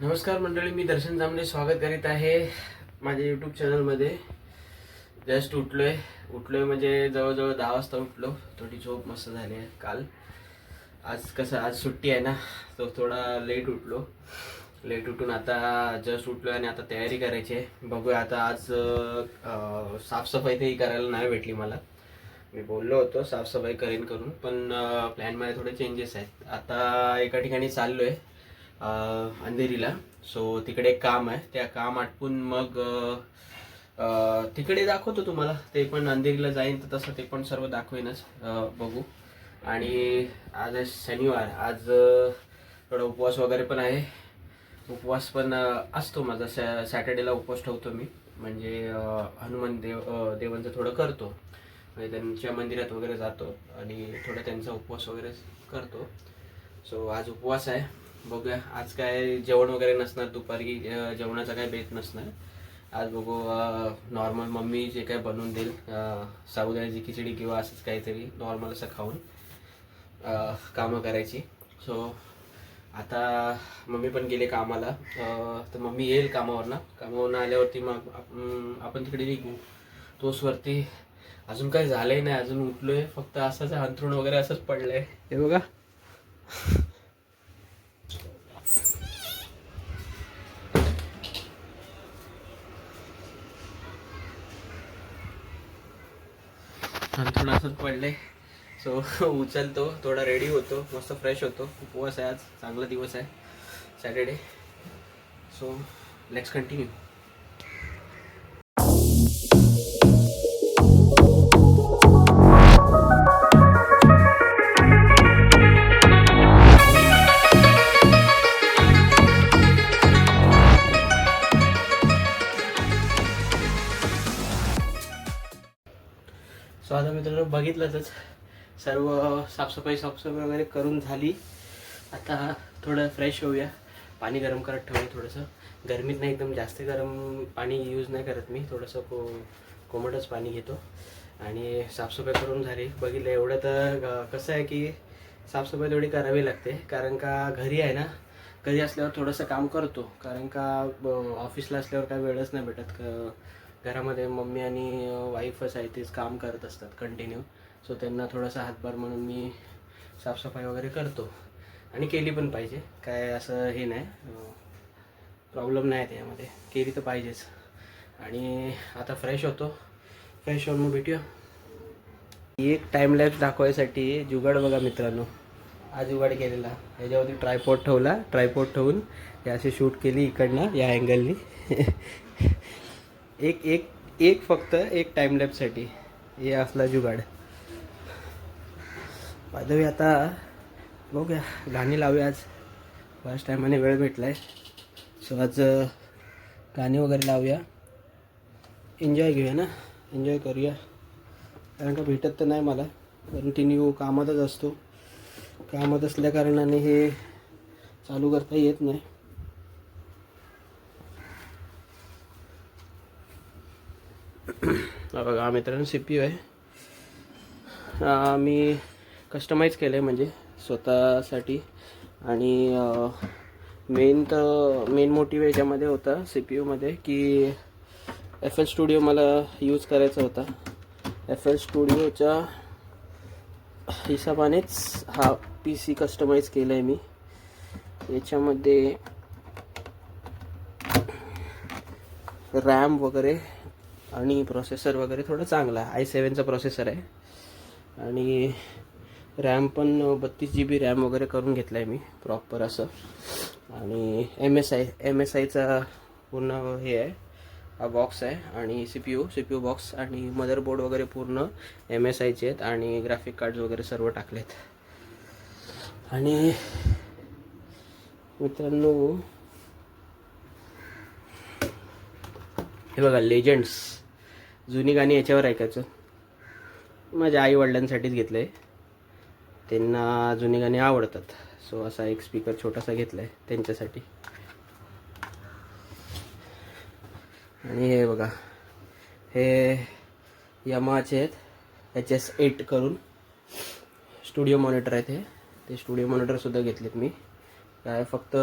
नमस्कार मंडळी, मी दर्शन जांभळे स्वागत करीत आहे माझ्या यूट्यूब चॅनलमध्ये. जस्ट उठलोय म्हणजे जवळजवळ 10 वाजता उठलो. थोडी झोप मस्त झाली आहे काल. आज सुट्टी आहे ना, तो थोडा लेट उठून आता जस्ट उठलो आणि आता तयारी करायची आहे. बघूया आता आज साफसफाई तेही करायला नाही भेटली मला. मी बोललो होतो साफसफाई करून, पण प्लॅनमध्ये थोडे चेंजेस आहेत. आता एका ठिकाणी चाललोय अंधेरीला. सो तिकडे एक काम आहे, त्या काम आटपून मग तिकडे दाखवतो तुम्हाला. ते पण अंधेरीला जाईन तर तसं ते पण सर्व दाखवेनच. बघू. आणि आज आहे शनिवार. आज थोडा उपवास वगैरे पण आहे. उपवास पण असतो माझा. सॅटर्डेला उपवास ठेवतो मी. म्हणजे हनुमान देवांचं थोडं करतो. म्हणजे त्यांच्या मंदिरात वगैरे जातो आणि थोडं त्यांचा उपवास वगैरे करतो. सो आज उपवास आहे. बघूया. आज काय जेवण वगैरे नसणार दुपारी. जेवणाचा काय बेत नसणार आज. बघू नॉर्मल मम्मी जे काय बनवून देईल, साबुदाण्याची खिचडी किंवा असंच काहीतरी नॉर्मल असं खाऊन कामं करायची. सो आता मम्मी पण गेले कामाला. तर मम्मी येईल कामावरनं आल्यावरती मग आपण तिकडे निघू. तोचवरती अजून काही झालंय नाही. अजून उठलोय फक्त. असंच अंथरूण वगैरे असंच पडलंय. हे बघा. अंथरूण असंच पडलंय. सो उचलतो, थोडा रेडी होतो, मस्त फ्रेश होतो. उपवास आहे आज, चांगला दिवस आहे Saturday. So let's continue. So आता मित्रांनो बघितलंच, सर्व साफसफाई वगैरे करून झाली. आता थोडं फ्रेश होऊया. पाणी गरम करत ठेवलं थोडंसं. गरमीत नाही, एकदम जास्त गरम पाणी यूज नाही करत मी. थोडंसं कोमटच पाणी घेतो. आणि साफसफाई करून झाली. बघितलं एवढं तर कसं आहे की साफसफाई तेवढी करावी लागते. कारण का घरी आहे ना, घरी असल्यावर थोडंसं काम करतो. कारण का ऑफिसला असल्यावर काय वेळच नाही भेटत. घरामध्ये मम्मी आणि वाईफच आहे, तेच काम करत असतात कंटिन्यू. सो त्यांना थोडासा हातभार म्हणून मी साफसफाई वगैरे करतो. आणि केली पण पाहिजे, काय असं हे नाही, प्रॉब्लेम नाही त्यामध्ये. केली तर पाहिजेच. आणि आता फ्रेश होतो. फ्रेश होऊन मग भेटूया. एक टाईमलॅप्स दाखवायसाठी जुगाड बघा मित्रांनो. हा जुगाड केलेला. याच्यावरती ट्रायपॉड ठेवला. ट्रायपॉड ठेवून हे असे शूट केली इकडनं या अँगलनी. एक एक एक फक्त एक टाईमलॅप्ससाठी हे असला जुगाड. बाय आता बघूया, गाणी लावूया आज. फर्स्ट टायमाने वेळ भेटला आहे. सो आज गाणी वगैरे लावूया. एन्जॉय घेऊया ना, एन्जॉय करूया. कारण का भेटत तर नाही मला. कंटिन्यू कामातच असतो. कामात असल्या कारणाने हे चालू करता येत नाही. बघा मित्रांनो, CPU आहे. मी कस्टमाइज केलं आहे म्हणजे स्वतःसाठी. आणि मेन मोटिव्ह याच्यामध्ये होता CPU की FL स्टुडिओ मला यूज करायचा होता. FL स्टुडिओच्या हिशोबानेच हा PC कस्टमाइज केला आहे मी. याच्यामध्ये रॅम वगैरे आणि प्रोसेसर वगैरे थोडं चांगला आहे. i7चा प्रोसेसर आहे. आणि रॅम पण 32 GB रॅम वगैरे करून घेतला आहे मी प्रॉपर असं. आणि MSIचा पूर्ण हे आहे, हा बॉक्स आहे. आणि CPU बॉक्स आणि मदरबोर्ड वगैरे पूर्ण MSIचे आहेत. आणि ग्राफिक कार्ड्स वगैरे सर्व टाकलेत. आणि मित्रांनो हे बघा, लेजंड्स जुनी गाणी याच्यावर ऐकायचं. माझ्या आई वडिलांसाठीच घेतलं आहे. त्यांना जुनी गाणी आवडतात. सो असा एक स्पीकर छोटासा घेतला आहे त्यांच्यासाठी. आणि हे बघा, हे यामाचे आहेत HS8 करून स्टुडिओ मॉनिटर आहेत. ते स्टुडिओ मॉनिटरसुद्धा घेतलेत मी. काय फक्त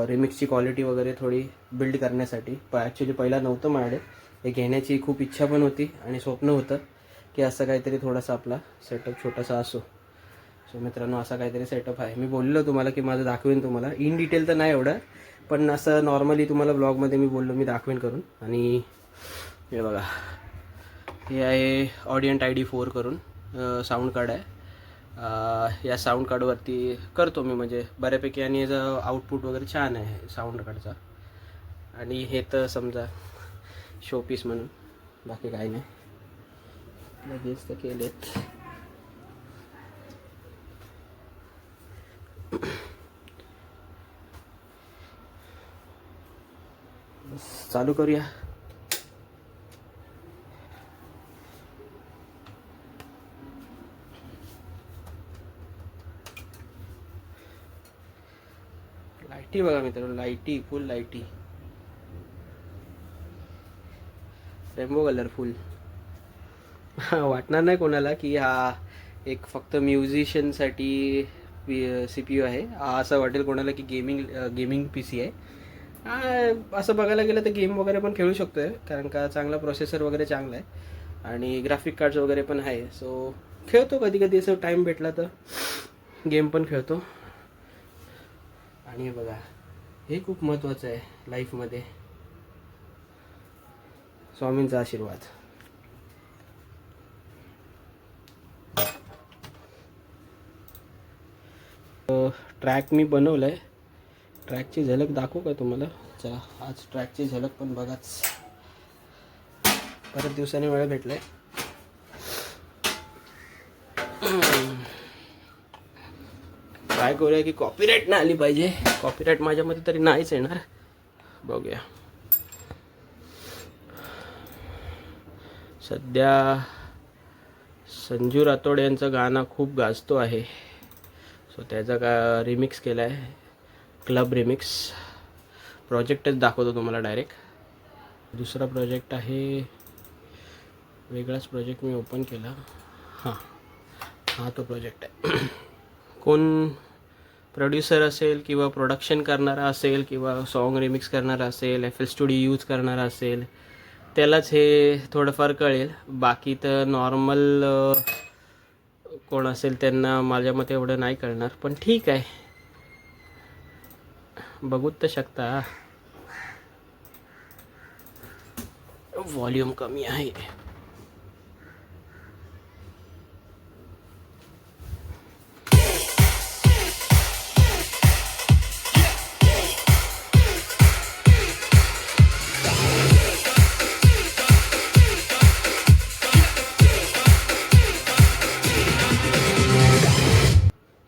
रिमिक्सची क्वालिटी वगैरे थोडी बिल्ड करण्यासाठी. पण ॲक्च्युली पहिला नव्हतं माझ्याकडे, हे घेण्याची खूप इच्छा पण होती आणि स्वप्न होतं की असं काहीतरी थोडासा आपला सेटअप छोटासा असो. सो मित्रांनो असा काहीतरी सेटअप आहे. मी बोललो तुम्हाला की माझं दाखवेन तुम्हाला, इन डिटेल तर नाही एवढं, पण असं नॉर्मली तुम्हाला ब्लॉगमध्ये मी बोललो मी दाखवेन करून. आणि हे बघा, हे आहे ऑडियंट ID4 करून साऊंड कार्ड आहे. या साऊंड कार्डवरती करतो मी म्हणजे बऱ्यापैकी, आणि याचं आउटपुट वगैरे छान आहे साऊंड कार्डचा. आणि हे तर समजा शोपीस म्हणून, बाकी काही नाही. लगेच तर केलेत. चालू करूया. लाईटी बघा मित्रांनो, लाईटी फुल लाईटी, रेनबो कलरफुल. वाटणार नाही कोणाला की हा एक फक्त म्युझिशियनसाठी CPU आहे, असं वाटेल कोणाला की गेमिंग PC आहे. असं बघायला गेलं तर गेम वगैरे पण खेळू शकतो आहे, कारण का चांगला प्रोसेसर वगैरे चांगला आहे आणि ग्राफिक कार्ड्स वगैरे पण आहे. सो खेळतो कधी कधी असं टाईम भेटला तर गेम पण खेळतो. आणि बघा, हे खूप महत्त्वाचं आहे लाईफमध्ये, स्वामींचा आशीर्वाद. ट्रॅक मी बनवलं आहे, ट्रॅकची झलक दाखवू का तुम्हाला? चला आज ट्रॅकची झलक पण बघाच, परत दिवसाने वेळ भेटला आहे. ट्राय करूया की कॉपीराईट नाही आली पाहिजे. कॉपीराईट माझ्या मते तरी नाहीच येणार, बघूया. सध्या संजू राठोड यांचं गाणं खूप गाजतो आहे, सो त्याचा का रिमिक्स केला आहे, क्लब रिमिक्स. प्रोजेक्टच दाखवतो तुम्हाला डायरेक्ट. दुसरा प्रोजेक्ट आहे, वेगळाच प्रोजेक्ट मी ओपन केला. हा तो प्रोजेक्ट आहे. कोण प्रोड्युसर असेल किंवा प्रोडक्शन करणारा असेल किंवा सॉन्ग रिमिक्स करणारा असेल, FL Studio यूज करणारा असेल, त्यालाच हे थोडंफार कळेल. बाकी तर नॉर्मल कोण असेल त्यांना माझ्या मते एवढं नाही कळणार, पण ठीक आहे, बघूच तर शकता. व्हॉल्यूम कमी आहे.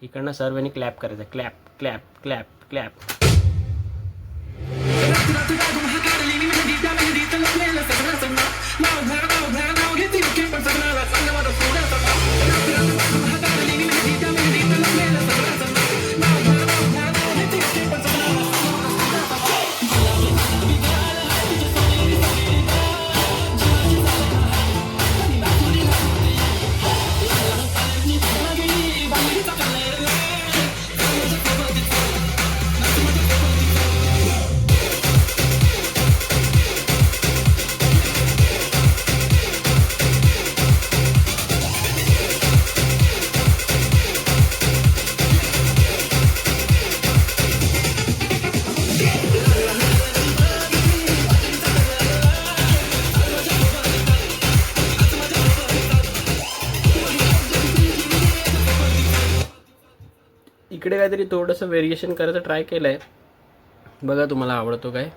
इकडनं सर्वांनी क्लॅप करायचं, क्लॅप क्लॅप क्लॅप क्लॅप. इकडे काहीतरी थोडंसं व्हेरिएशन करायचं ट्राय केलं आहे, बघा तुम्हाला आवडतो काय.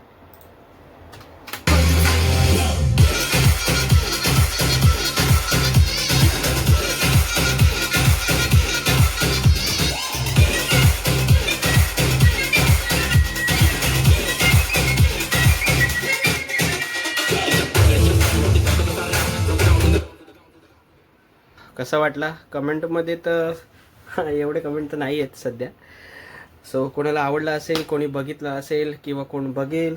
कसा वाटला कमेंटमध्ये तर एवढे कमेंट तर नाही आहेत सध्या. सो कोणाला आवडला असेल, कोणी बघितलं असेल किंवा कोण बघेल,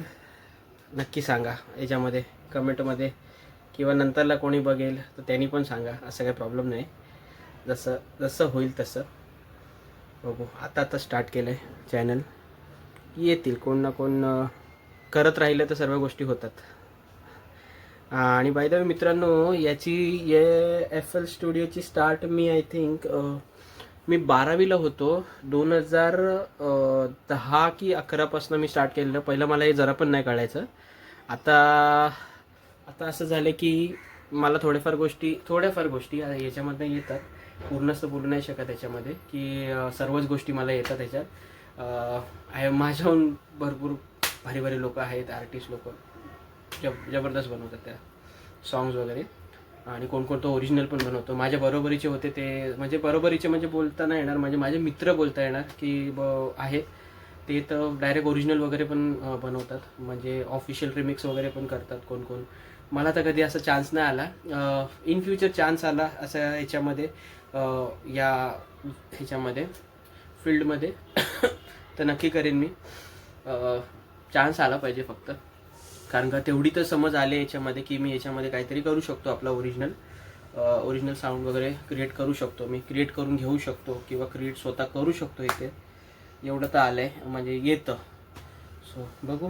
नक्की सांगा याच्यामध्ये कमेंटमध्ये, किंवा नंतरला कोणी बघेल तर त्यांनी पण सांगा, असं काही प्रॉब्लेम नाही. जसं जसं होईल तसं बघू. आता स्टार्ट केलं आहे चॅनल, येतील. कोण ना कोण करत राहिलं तर सर्व गोष्टी होतात. आणि बाय द वे मित्रांनो, याची FL स्टुडिओची स्टार्ट मी आय थिंक मी 12वीला होतो. 2010 की 11पासून मी स्टार्ट केलेलं. पहिलं मला हे जरा पण नाही कळायचं. आता असं झालं की मला थोड्याफार गोष्टी याच्यामध्ये येतात. पूर्णच बोलू नाही शकत याच्यामध्ये की सर्वच गोष्टी मला येतात त्याच्यात. माझ्याहून भरपूर भारी भारी लोक आहेत, आर्टिस्ट लोक जबरदस्त बनवतात त्या सॉंग्स वगैरे. आणि कोण तो ओरिजिनल पण बनवतो. माझ्या बरोबरीचे होते ते, म्हणजे बरोबरीचे म्हणजे बोलता नाही येणार, म्हणजे माझे मित्र बोलता येणार की आहेत ते तर डायरेक्ट ओरिजिनल वगैरे पण बनवतात. म्हणजे ऑफिशियल रिमिक्स वगैरे पण करतात कोण. मला तर कधी असा चान्स नाही आला. इन फ्युचर चान्स आला असं ह्याच्यामध्ये, या ह्याच्यामध्ये फील्डमध्ये तर नक्की करेन मी. चान्स आला पाहिजे फक्त, कारण का तेवढी तर समज आले याच्यामध्ये की मी याच्यामध्ये काहीतरी करू शकतो. आपला ओरिजिनल साऊंड वगैरे क्रिएट करू शकतो मी, क्रिएट करून घेऊ शकतो किंवा क्रिएट स्वतः करू शकतो इथे. एवढं तर आलं आहे, म्हणजे येतं. सो बघू,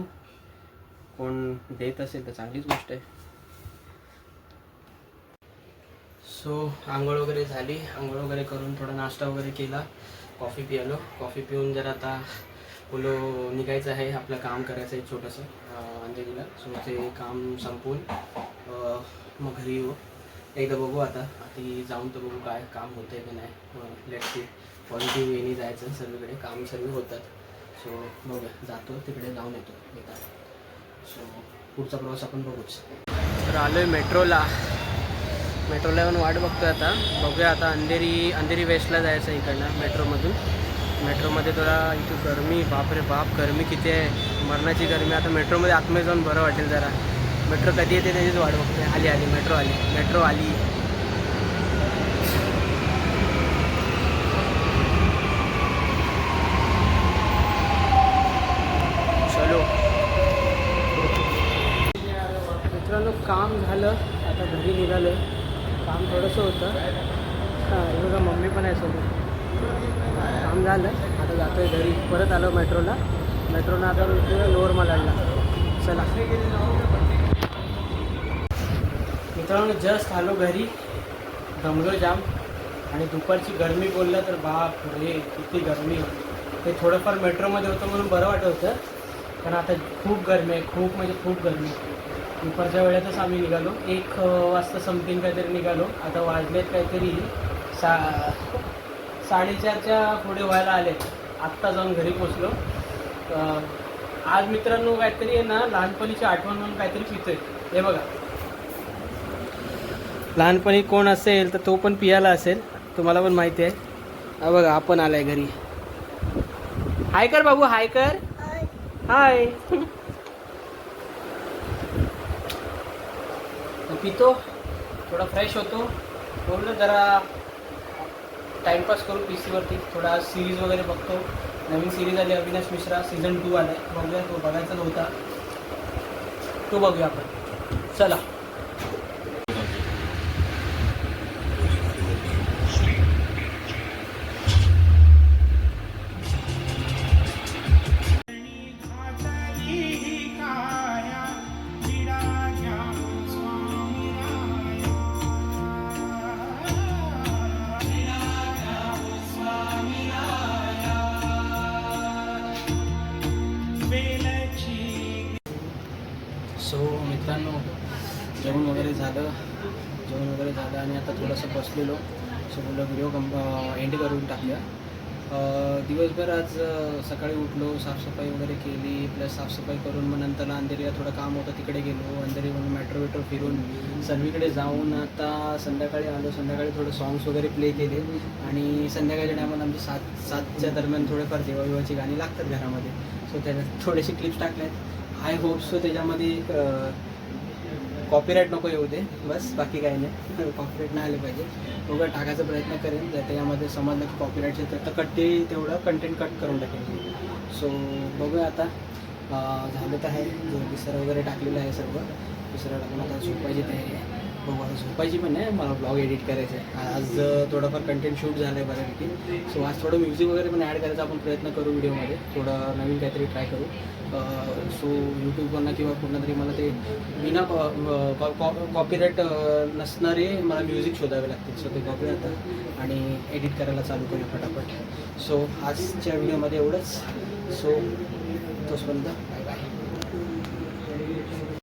कोण देत असेल तर चांगलीच गोष्ट आहे. सो आंघोळ वगैरे झाली. आंघोळ वगैरे करून थोडा नाश्ता वगैरे केला, कॉफी पिलो. कॉफी पिऊन जरा आता निघायचं आहे, आपलं काम करायचं आहे छोटंसं अंधेरीला. सो ते काम संपवून मग घरी येऊ. एकदा बघू आता जाऊन तर बघू काय काम होतं आहे की नाही. Let's see. पॉझिटिव्ह वेनी जायचं, सर्वीकडे काम सर्व होतात. सो बघूया, जातो तिकडे, जाऊन येतो एकदा. सो पुढचा प्रवास आपण बघूच. तर आलो आहे मेट्रोला येऊन वाट बघतोय आता. बघूया आता अंधेरी वेस्टला जायचं इकडनं मेट्रोमधून. मेट्रोमध्ये थोडा इथे गरमी, बापरे बाप गरमी किती आहे, मरणाची गरमी. आता मेट्रोमध्ये आतमध्ये जाऊन बरं वाटेल जरा. मेट्रो कधी येते त्याचीच वाट बघते. आली मेट्रो आली. चलो मित्रांनो, काम झालं, आता घरी निघालो. काम थोडंसं होतं. हे बघा मम्मी पण आहे सोबत. काम झालं, आता जातो आहे घरी. परत आलो मेट्रोनं आता लोअर मलाडला. चला मित्रांनो, जस्ट आलो घरी. दमलो जाम. आणि दुपारची गरमी बोललं तर बाप रे किती गरमी. ते थोडंफार मेट्रोमध्ये होतं म्हणून बरं वाटत होतं, पण आता खूप गरमी आहे, खूप म्हणजे खूप गरमी. दुपारच्या वेळेतच आम्ही निघालो, 1 वाजता समथिंग काहीतरी निघालो. आता वाजलेत काहीतरी 4:30च्या पुढे व्हायला आले. आत्ता जाऊन घरी पोचलो. आज मित्रांनो काहीतरी आहे ना, लहानपणीची आठवण म्हणून काहीतरी पितोय. हे बघा, लहानपणी कोण असेल तर तो पण पियाला असेल, तुम्हाला पण माहिती आहे. हा बघा, आपण आलाय घरी. हाय कर बाबू, हाय कर. हाय. पितो, थोडा फ्रेश होतो. बोललो जरा टाइमपास करू PC वरती. थोडा सिरीज वगैरे बघतो. नवीन सिरीज आली अविनाश मिश्रा सीझन 2 आलाय. बघूया, तो बघायचा नव्हता, तो बघूया आपण. चला. सो मित्रांनो, जेवण वगैरे झालं आणि आता थोडंसं बसलेलो. सो बोललो व्हिडिओ एंड करून टाकूया. दिवसभर आज सकाळी उठलो, साफसफाई वगैरे केली. प्लस साफसफाई करून मग नंतर अंधेरीला थोडं काम होतं, तिकडे गेलो. अंधेरीवरून मेट्रो फिरून सर्वीकडे जाऊन आता संध्याकाळी आलो. संध्याकाळी थोडं सॉंग्स वगैरे प्ले केले. आणि संध्याकाळच्या टायमाला आमची 7च्या दरम्यान थोडेफार देवाविवाची गाणी लागतात घरामध्ये. सो त्याच्यात थोडेसे क्लिप्स टाकले आहेत. आय होप सो त्याच्यामध्ये कॉपीराईट नको येऊ दे, बस बाकी काही नाही. कॉपीराईट नाही आले पाहिजे. बघा, टाकायचा प्रयत्न करेन. जर त्याच्यामध्ये समजलं की कॉपीराईटचे तर तेवढं कंटेंट कट करून टाकेन. सो बघूया आता. झालं तर आहे, जो विसर वगैरे टाकलेलं आहे सर्व. विसर टाकून आता झोपायची तयारी आहे. बघू आता झोपायची पण नाही, मला ब्लॉग एडिट करायचं आहे. आज थोडंफार कंटेंट शूट झालं आहे बऱ्यापैकी. सो आज थोडं म्युझिक वगैरे पण ॲड करायचा आपण प्रयत्न करू व्हिडिओमध्ये, थोडं नवीन काहीतरी ट्राय करू. सो यूट्यूबवरनं किंवा कुठं तरी मला ते बिना कॉपीराईट नसणारे मला म्युझिक शोधावे लागतील. सो ते बघूया आता आणि एडिट करायला चालू करूया फटाफट. सो आजच्या व्हिडिओमध्ये एवढंच. सो तोपर्यंत